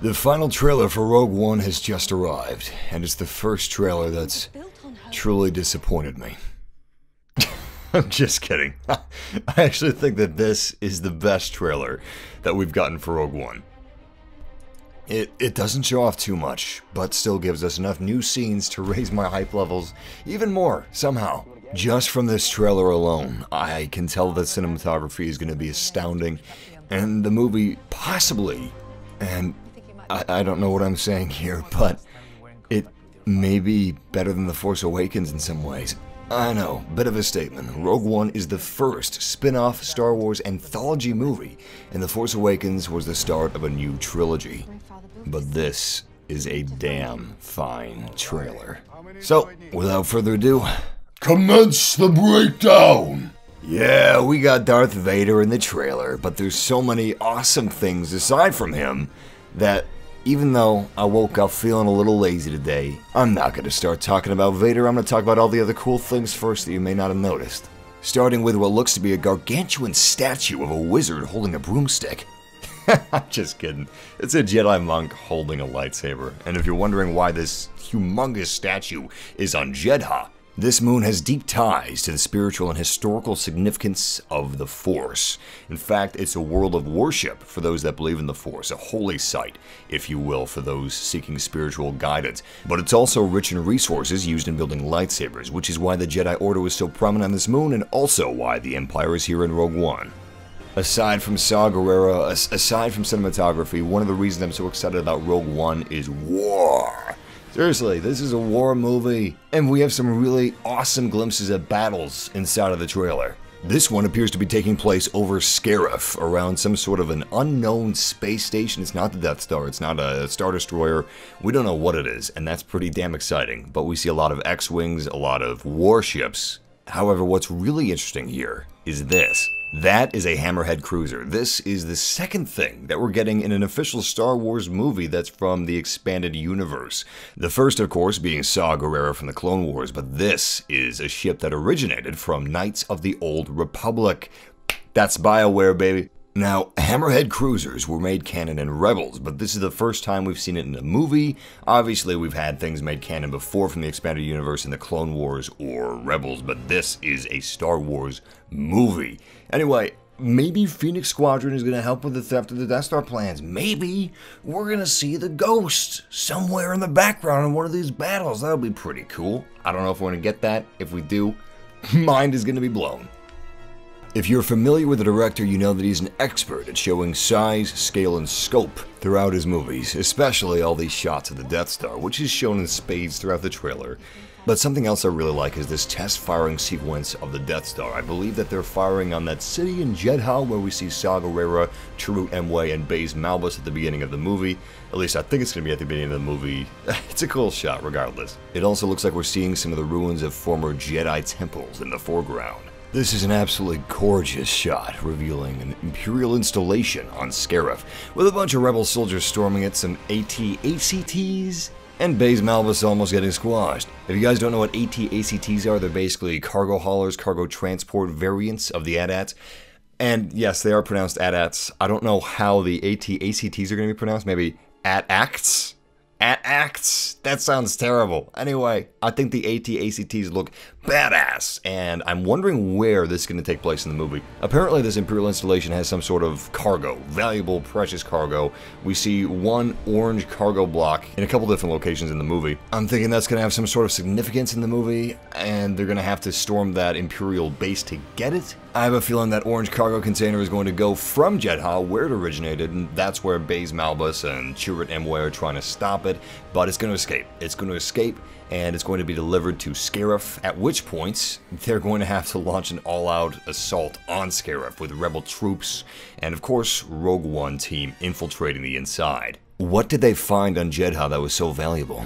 The final trailer for Rogue One has just arrived, and it's the first trailer that's truly disappointed me. I'm just kidding. I actually think that this is the best trailer that we've gotten for Rogue One. It doesn't show off too much, but still gives us enough new scenes to raise my hype levels even more, somehow. Just from this trailer alone, I can tell that cinematography is going to be astounding, and the movie possibly, and I don't know what I'm saying here, but it may be better than The Force Awakens in some ways. I know, bit of a statement. Rogue One is the first spin-off Star Wars anthology movie, and The Force Awakens was the start of a new trilogy. But this is a damn fine trailer. So, without further ado, commence the breakdown! Yeah, we got Darth Vader in the trailer, but there's so many awesome things aside from him that even though I woke up feeling a little lazy today, I'm not going to start talking about Vader. I'm going to talk about all the other cool things first that you may not have noticed. Starting with what looks to be a gargantuan statue of a wizard holding a broomstick. I'm just kidding. It's a Jedi monk holding a lightsaber. And if you're wondering why this humongous statue is on Jedha, this moon has deep ties to the spiritual and historical significance of the Force. In fact, it's a world of worship for those that believe in the Force, a holy site, if you will, for those seeking spiritual guidance. But it's also rich in resources used in building lightsabers, which is why the Jedi Order was so prominent on this moon, and also why the Empire is here in Rogue One. Aside from Saw Gerrera, aside from cinematography, one of the reasons I'm so excited about Rogue One is war. Seriously, this is a war movie, and we have some really awesome glimpses of battles inside of the trailer. This one appears to be taking place over Scarif, around some sort of an unknown space station. It's not the Death Star, it's not a Star Destroyer, we don't know what it is, and that's pretty damn exciting. But we see a lot of X-Wings, a lot of warships. However, what's really interesting here is this. That is a Hammerhead cruiser. This is the second thing that we're getting in an official Star Wars movie that's from the expanded universe. The first, of course, being Saw Gerrera from the Clone Wars, but this is a ship that originated from Knights of the Old Republic. That's BioWare, baby. Now, Hammerhead cruisers were made canon in Rebels, but this is the first time we've seen it in a movie. Obviously, we've had things made canon before from the expanded universe in the Clone Wars or Rebels, but this is a Star Wars movie. Anyway, maybe Phoenix Squadron is going to help with the theft of the Death Star plans. Maybe we're going to see the Ghost somewhere in the background in one of these battles. That'll be pretty cool. I don't know if we're going to get that. If we do, mind is going to be blown. If you're familiar with the director, you know that he's an expert at showing size, scale, and scope throughout his movies, especially all these shots of the Death Star, which is shown in spades throughout the trailer. But something else I really like is this test firing sequence of the Death Star. I believe that they're firing on that city in Jedha where we see Saw Gerrera, Chirrut Îmwe, and Baze Malbus at the beginning of the movie. At least I think it's going to be at the beginning of the movie. It's a cool shot regardless. It also looks like we're seeing some of the ruins of former Jedi temples in the foreground. This is an absolutely gorgeous shot, revealing an Imperial installation on Scarif, with a bunch of rebel soldiers storming it, some AT-ACTs, and Baze Malbus almost getting squashed. If you guys don't know what AT-ACTs are, they're basically cargo haulers, cargo transport variants of the AT-ATs. And yes, they are pronounced AT-ATs. I don't know how the AT-ACTs are going to be pronounced, maybe AT-ACTs? AT-ACTs? That sounds terrible. Anyway, I think the AT-ACTs look badass, and I'm wondering where this is going to take place in the movie. Apparently this Imperial installation has some sort of cargo, valuable, precious cargo. We see one orange cargo block in a couple different locations in the movie. I'm thinking that's going to have some sort of significance in the movie, and they're going to have to storm that Imperial base to get it. I have a feeling that orange cargo container is going to go from Jedha, where it originated, and that's where Baze Malbus and Chirrut Îmwe are trying to stop it, but it's going to escape. It's going to escape, and it's going to be delivered to Scarif, at which point they're going to have to launch an all-out assault on Scarif with rebel troops, and of course, Rogue One team infiltrating the inside. What did they find on Jedha that was so valuable?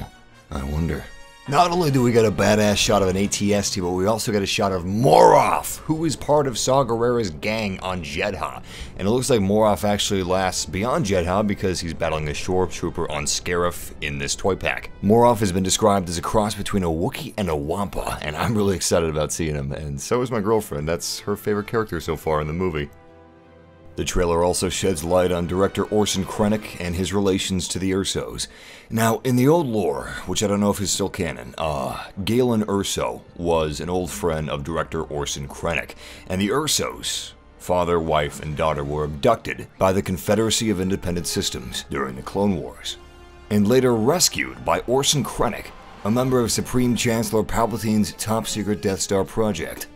I wonder. Not only do we get a badass shot of an AT-ST, but we also get a shot of Moroff, who is part of Saw Gerrera's gang on Jedha. And it looks like Moroff actually lasts beyond Jedha because he's battling a shore trooper on Scarif in this toy pack. Moroff has been described as a cross between a Wookiee and a Wampa, and I'm really excited about seeing him, and so is my girlfriend. That's her favorite character so far in the movie. The trailer also sheds light on director Orson Krennic and his relations to the Ersos. Now, in the old lore, which I don't know if is still canon, Galen Erso was an old friend of director Orson Krennic, and the Ersos, father, wife, and daughter, were abducted by the Confederacy of Independent Systems during the Clone Wars, and later rescued by Orson Krennic, a member of Supreme Chancellor Palpatine's top-secret Death Star project.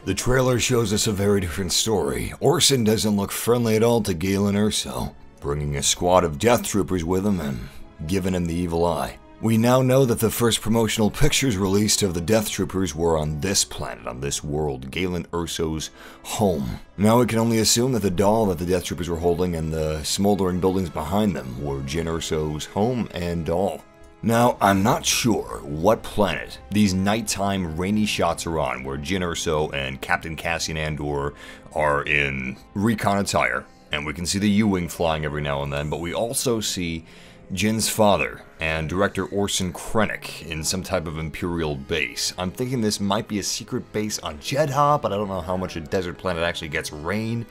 The trailer shows us a very different story. Orson doesn't look friendly at all to Galen Erso, bringing a squad of death troopers with him and giving him the evil eye. We now know that the first promotional pictures released of the death troopers were on this planet, on this world, Galen Erso's home. Now we can only assume that the doll that the death troopers were holding and the smoldering buildings behind them were Jyn Erso's home and doll. Now, I'm not sure what planet these nighttime rainy shots are on, where Jyn Erso and Captain Cassian Andor are in recon attire, and we can see the U-Wing flying every now and then, but we also see Jyn's father and director Orson Krennic in some type of Imperial base. I'm thinking this might be a secret base on Jedha, but I don't know how much a desert planet actually gets rain.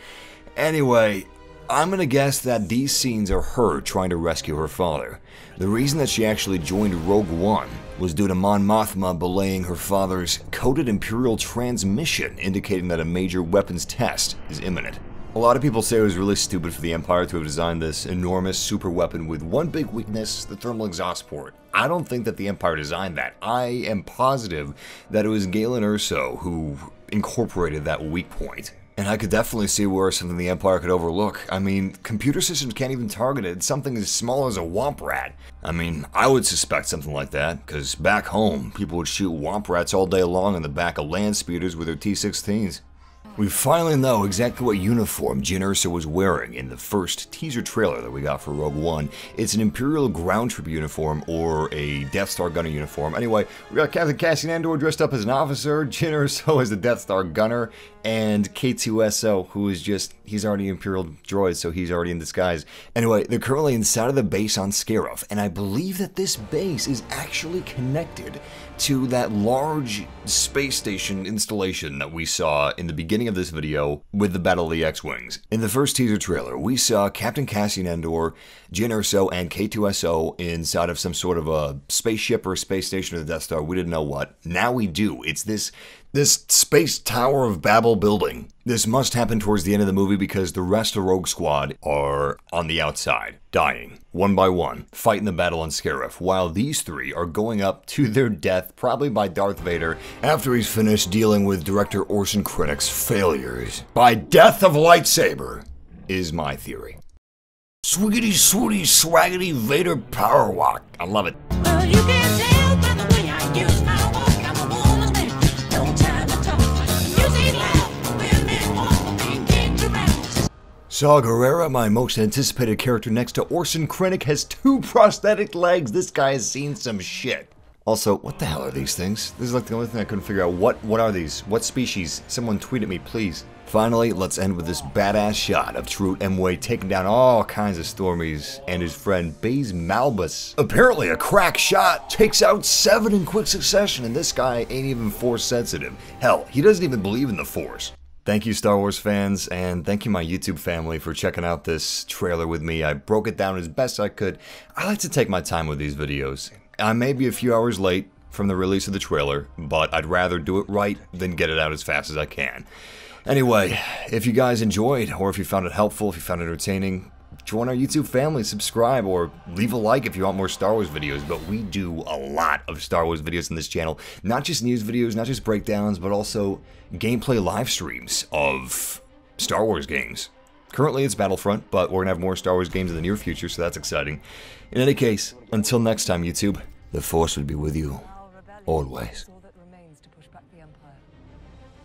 Anyway, I'm gonna guess that these scenes are her trying to rescue her father. The reason that she actually joined Rogue One was due to Mon Mothma belaying her father's coded Imperial transmission, indicating that a major weapons test is imminent. A lot of people say it was really stupid for the Empire to have designed this enormous super weapon with one big weakness, the thermal exhaust port. I don't think that the Empire designed that. I am positive that it was Galen Erso who incorporated that weak point. And I could definitely see where something the Empire could overlook. I mean, computer systems can't even target it. It's something as small as a Womp Rat. I mean, I would suspect something like that, because back home, people would shoot Womp Rats all day long in the back of land speeders with their T-16s. We finally know exactly what uniform Jyn Erso was wearing in the first teaser trailer that we got for Rogue One. It's an Imperial ground troop uniform or a Death Star gunner uniform. Anyway, we got Captain Cassian Andor dressed up as an officer, Jyn Erso as the Death Star gunner, and K2SO, who is just, he's already Imperial droid, so he's already in disguise. Anyway, they're currently inside of the base on Scarif, and I believe that this base is actually connected to that large space station installation that we saw in the beginning of this video with the Battle of the X-Wings. In the first teaser trailer, we saw Captain Cassian Andor, Jyn Erso, and K2SO inside of some sort of a spaceship or a space station or the Death Star. We didn't know what. Now we do. It's this space Tower of Babel building. This must happen towards the end of the movie because the rest of Rogue Squad are on the outside, dying, one by one, fighting the battle on Scarif, while these three are going up to their death, probably by Darth Vader, after he's finished dealing with director Orson Krennic's failures. By death of lightsaber, is my theory. Swiggity, swooty, swaggity, Vader power walk. I love it. Well, you can tell by the way I use my walk. I'm a woman's man. No time to talk. Music loud. Women all think get around. Saw Gerrera, my most anticipated character next to Orson Krennic, has 2 prosthetic legs. This guy has seen some shit. Also, what the hell are these things? This is like the only thing I couldn't figure out. What are these? What species? Someone tweet at me, please. Finally, let's end with this badass shot of Chirrut Îmwe taking down all kinds of Stormies and his friend Baze Malbus. Apparently, a crack shot takes out 7 in quick succession, and this guy ain't even Force sensitive. Hell, he doesn't even believe in the Force. Thank you, Star Wars fans, and thank you, my YouTube family, for checking out this trailer with me. I broke it down as best I could. I like to take my time with these videos. I may be a few hours late from the release of the trailer, but I'd rather do it right than get it out as fast as I can. Anyway, if you guys enjoyed, or if you found it helpful, if you found it entertaining, join our YouTube family, subscribe, or leave a like if you want more Star Wars videos. But we do a lot of Star Wars videos on this channel. Not just news videos, not just breakdowns, but also gameplay live streams of Star Wars games. Currently it's Battlefront, but we're going to have more Star Wars games in the near future, so that's exciting. In any case, until next time, YouTube, the Force will be with you, always.